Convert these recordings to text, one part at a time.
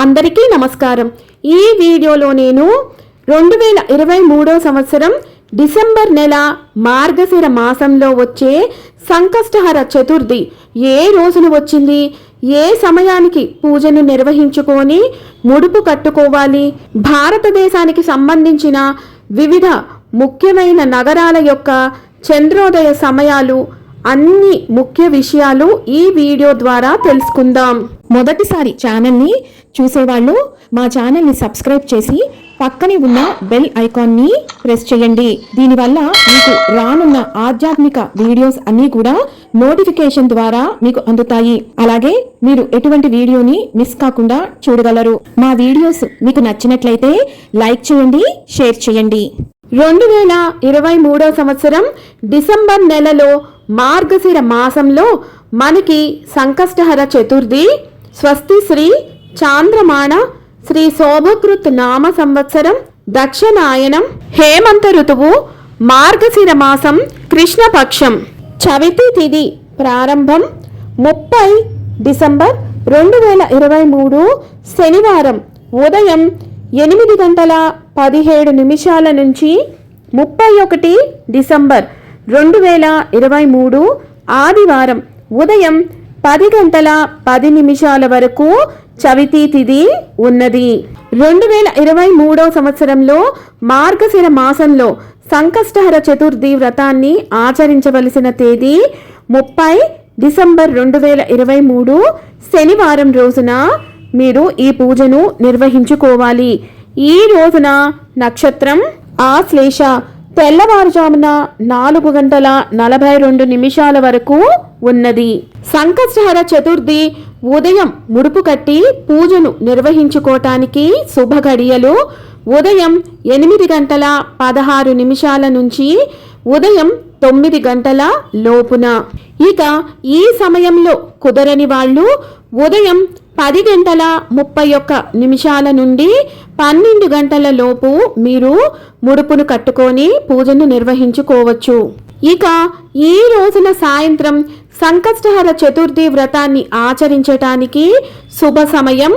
అందరికీ నమస్కారం। ఈ వీడియోలో నేను 2023 సంవత్సరం డిసెంబర్ నెల మార్గశిర మాసంలో వచ్చే సంకష్టహర చతుర్థి ఏ రోజున వచ్చింది, ఏ సమయానికి పూజను నిర్వహించుకొని ముడుపు కట్టుకోవాలి, భారతదేశానికి సంబంధించిన వివిధ ముఖ్యమైన నగరాల యొక్క చంద్రోదయ సమయాలు అన్ని ముఖ్య విషయాలు ఈ వీడియో ద్వారా తెలుసుకుందాం। మొదటిసారి ఛానల్ని చూసేవాళ్ళు మా ఛానల్ని సబ్స్క్రైబ్ చేసి పక్కనే ఉన్న బెల్ ఐకాన్ని ప్రెస్ చేయండి। దీనివల్ల మీకు రానున్న ఆధ్యాత్మిక వీడియోస్ అన్నీ కూడా నోటిఫికేషన్ ద్వారా మీకు అందుతాయి। అలాగే మీరు ఎటువంటి వీడియోని మిస్ కాకుండా చూడగలరు। మా వీడియోస్ మీకు నచ్చినట్లయితే లైక్ చేయండి, షేర్ చేయండి। 2023 సంవత్సరం డిసెంబర్ నెలలో మార్గశిర మాసంలో మనకి సంకష్టహర చతుర్థి స్వస్తి శ్రీ చాంద్రమాణ శ్రీ శోభకృత్ నామ సంవత్సరం దక్షిణాయనం హేమంత ఋతువు మార్గశిర మాసం కృష్ణపక్షం చవితి తిథి ప్రారంభం 30 డిసెంబర్ 2023 శనివారం ఉదయం 8:17 నుంచి 31 డిసెంబర్ 2023 ఆదివారం ఉదయం 10:10 వరకు చవితి తిథి ఉన్నది। 2023 సంవత్సరంలో మార్గశిర మాసంలో సంకష్టహర చతుర్థి వ్రతాన్ని ఆచరించవలసిన తేదీ 30 డిసెంబర్ 2023 శనివారం రోజున మీరు ఈ పూజను నిర్వహించుకోవాలి। ఈ రోజున నక్షత్రం ఆశ్లేష తెల్లవారుజామున 4:42 వరకు ఉన్నది। సంకష్టహర చతుర్థి ఉదయం ముడుపు కట్టి పూజను నిర్వహించుకోవటానికి శుభ గడియలు ఉదయం 8:16 నుంచి ఉదయం 9 లోపున। ఇక ఈ సమయంలో కుదరని వాళ్ళు ఉదయం 10:31 నుండి 12 లోపు మీరు ముడుపును కట్టుకొని పూజను నిర్వహించుకోవచ్చు। ఇక ఈ రోజున సాయంత్రం సంకష్టహర చతుర్థి వ్రతాన్ని ఆచరించటానికి శుభ సమయం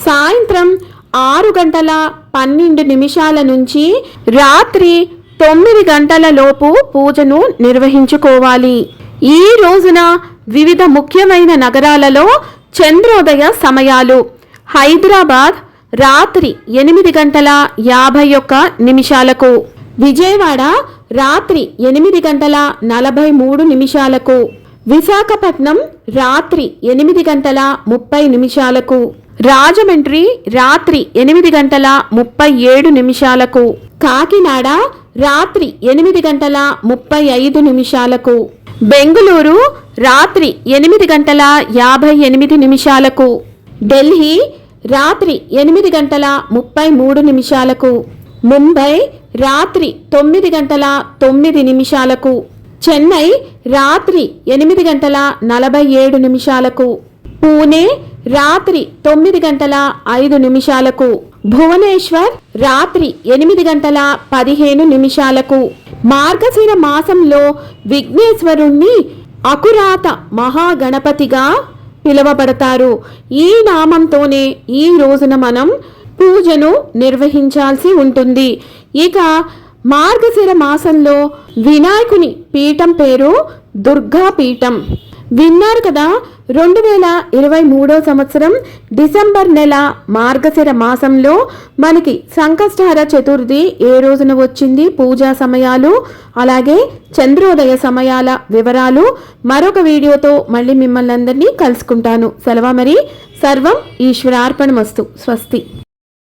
సాయంత్రం 6:12 నుంచి రాత్రి 9 లోపు పూజను నిర్వహించుకోవాలి। ఈ రోజున వివిధ ముఖ్యమైన నగరాలలో చంద్రోదయ సమయాలు హైదరాబాద్ రాత్రి 8:51 విజయవాడ రాత్రి 8:43 విశాఖపట్నం రాత్రి 8:30 రాజమండ్రి రాత్రి 8:37 కాకినాడ రాత్రి 8:35 బెంగుళూరు రాత్రి 8:58 ఢిల్లీ రాత్రి 8:33 ముంబై రాత్రి 9:09 చెన్నై రాత్రి 8:47 పూణే రాత్రి 9:05 భువనేశ్వర్ రాత్రి 8:15 మార్గశిర మాసంలో విఘ్నేశ్వరుణ్ణి అకురాత మహాగణపతిగా పిలువబడతారు। ఈ నామంతోనే ఈ రోజున మనం పూజను నిర్వహించాల్సి ఉంటుంది। ఇక మార్గశిర మాసంలో వినాయకుని పీఠం పేరు దుర్గా పీఠం। విన్నారు కదా, 2023 సంవత్సరం డిసెంబర్ నెల మార్గశిర మాసంలో మనకి సంకష్టహర చతుర్థి ఏ రోజున వచ్చింది, పూజా సమయాలు, అలాగే చంద్రోదయ సమయాల వివరాలు మరొక వీడియోతో మళ్ళీ మిమ్మల్ని అందరినీ కలుసుకుంటాను। సెలవు మరి, సర్వం ఈశ్వరార్పణమస్తు। స్వస్తి।